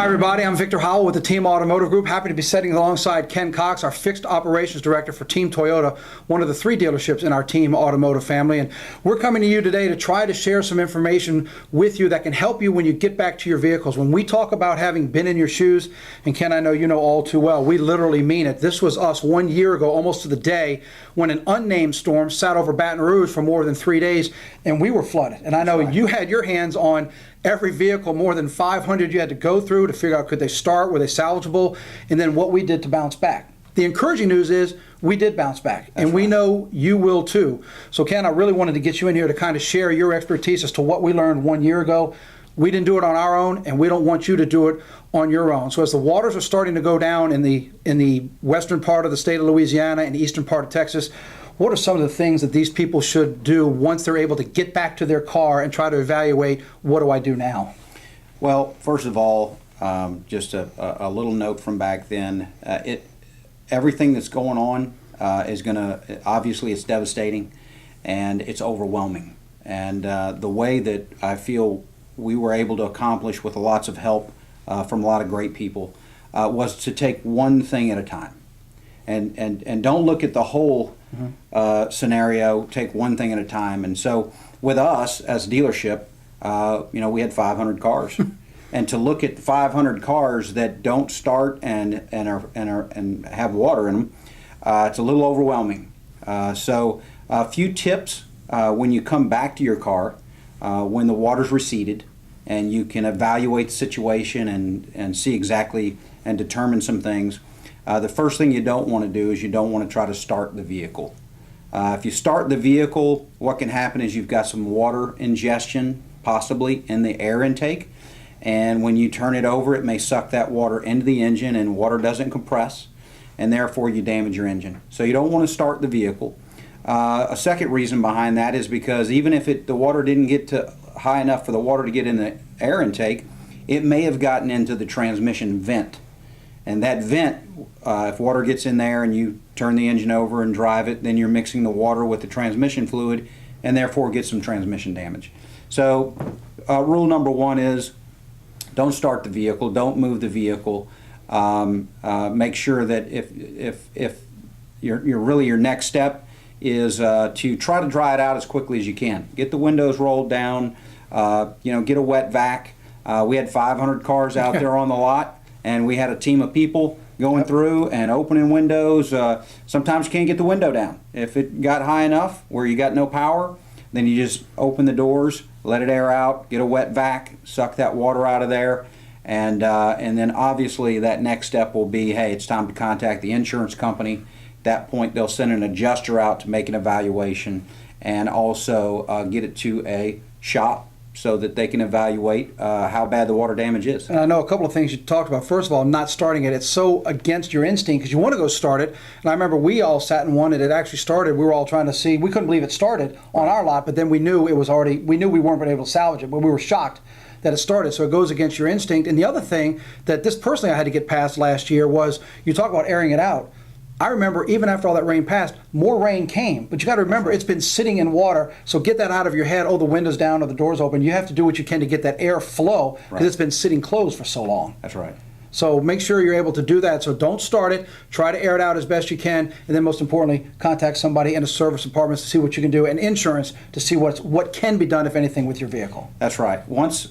Hi everybody, I'm Victor Howell with the Team Automotive Group. Happy to be sitting alongside Ken Cox, our Fixed Operations Director for Team Toyota, one of the 3 dealerships in our Team Automotive family. And we're coming to you today to try to share some information with you that can help you when you get back to your vehicles. When we talk about having been in your shoes, and Ken, I know you know all too well, we literally mean it. This was us 1 year ago, almost to the day, when an unnamed storm sat over Baton Rouge for more than 3 days, and we were flooded. And I know you had your hands on every vehicle, more than 500 you had to go through to figure out could they start, were they salvageable, and then what we did to bounce back. The encouraging news is we did bounce back, and we know you will too. So Ken, I really wanted to get you in here to kind of share your expertise as to what we learned 1 year ago. We didn't do it on our own, and we don't want you to do it on your own. So as the waters are starting to go down in the western part of the state of Louisiana and the eastern part of Texas, what are some of the things that these people should do once they're able to get back to their car and try to evaluate, what do I do now? Well, first of all, just a little note from back then. Everything that's going on is going to, obviously it's devastating and it's overwhelming. And the way that I feel we were able to accomplish with lots of help from a lot of great people was to take one thing at a time. And don't look at the whole scenario, take one thing at a time. And so with us as a dealership, we had 500 cars. And to look at 500 cars that don't start and have water in them, it's a little overwhelming. So a few tips when you come back to your car, when the water's receded, and you can evaluate the situation and see exactly and determine some things. The first thing you don't want to do is you don't want to try to start the vehicle. If you start the vehicle, what can happen is you've got some water ingestion, possibly in the air intake, and when you turn it over, it may suck that water into the engine, and water doesn't compress, and therefore you damage your engine. So you don't want to start the vehicle. A second reason behind that is because even if the water didn't get to high enough for the water to get in the air intake, it may have gotten into the transmission vent. And that vent, if water gets in there and you turn the engine over and drive it, then you're mixing the water with the transmission fluid and therefore get some transmission damage. So rule number 1 is don't start the vehicle, don't move the vehicle. Make sure that if your next step is to try to dry it out as quickly as you can. Get the windows rolled down, get a wet vac. We had 500 cars out there on the lot, and we had a team of people going through and opening windows. Sometimes you can't get the window down. If it got high enough where you got no power, then you just open the doors, let it air out, get a wet vac, suck that water out of there, and then obviously that next step will be, hey, it's time to contact the insurance company. At that point, they'll send an adjuster out to make an evaluation and also get it to a shop so that they can evaluate how bad the water damage is. And I know a couple of things you talked about. First of all, not starting it. It's so against your instinct because you want to go start it. And I remember we all sat and won it. It actually started. We were all trying to see. We couldn't believe it started on our lot, but then we knew it was already, we knew we weren't able to salvage it, but we were shocked that it started. So it goes against your instinct. And the other thing that this personally I had to get past last year was, you talk about airing it out. I remember even after all that rain passed, more rain came. But you got to remember, it's been sitting in water. So get that out of your head. Oh, the window's down or the door's open. You have to do what you can to get that air flow because it's been sitting closed for so long. That's right. So make sure you're able to do that. So don't start it. Try to air it out as best you can. And then most importantly, contact somebody in a service department to see what you can do, and insurance to see what can be done, if anything, with your vehicle. That's right. Once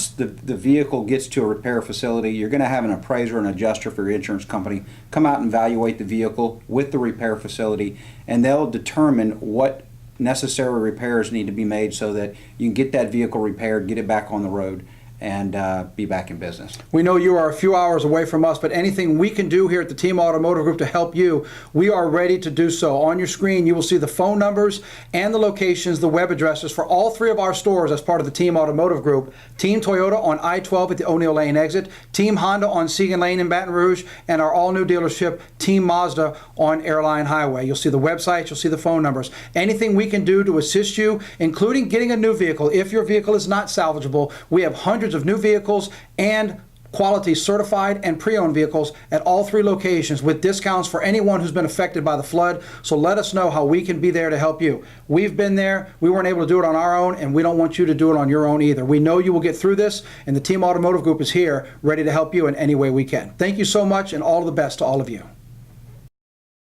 the vehicle gets to a repair facility, you're going to have an appraiser and adjuster for your insurance company come out and evaluate the vehicle with the repair facility, and they'll determine what necessary repairs need to be made so that you can get that vehicle repaired, get it back on the road, and be back in business. We know you are a few hours away from us, but anything we can do here at the Team Automotive Group to help you, we are ready to do so. On your screen, you will see the phone numbers and the locations, the web addresses for all 3 of our stores as part of the Team Automotive Group. Team Toyota on I-12 at the O'Neill Lane exit, Team Honda on Siegen Lane in Baton Rouge, and our all-new dealership, Team Mazda on Airline Hwy. You'll see the websites, you'll see the phone numbers. Anything we can do to assist you, including getting a new vehicle. If your vehicle is not salvageable, we have hundreds of new vehicles and quality certified and pre-owned vehicles at all 3 locations with discounts for anyone who's been affected by the flood. So let us know how we can be there to help you. We've been there. We weren't able to do it on our own, and we don't want you to do it on your own either. We know you will get through this, and the Team Automotive Group is here ready to help you in any way we can. Thank you so much, and all the best to all of you.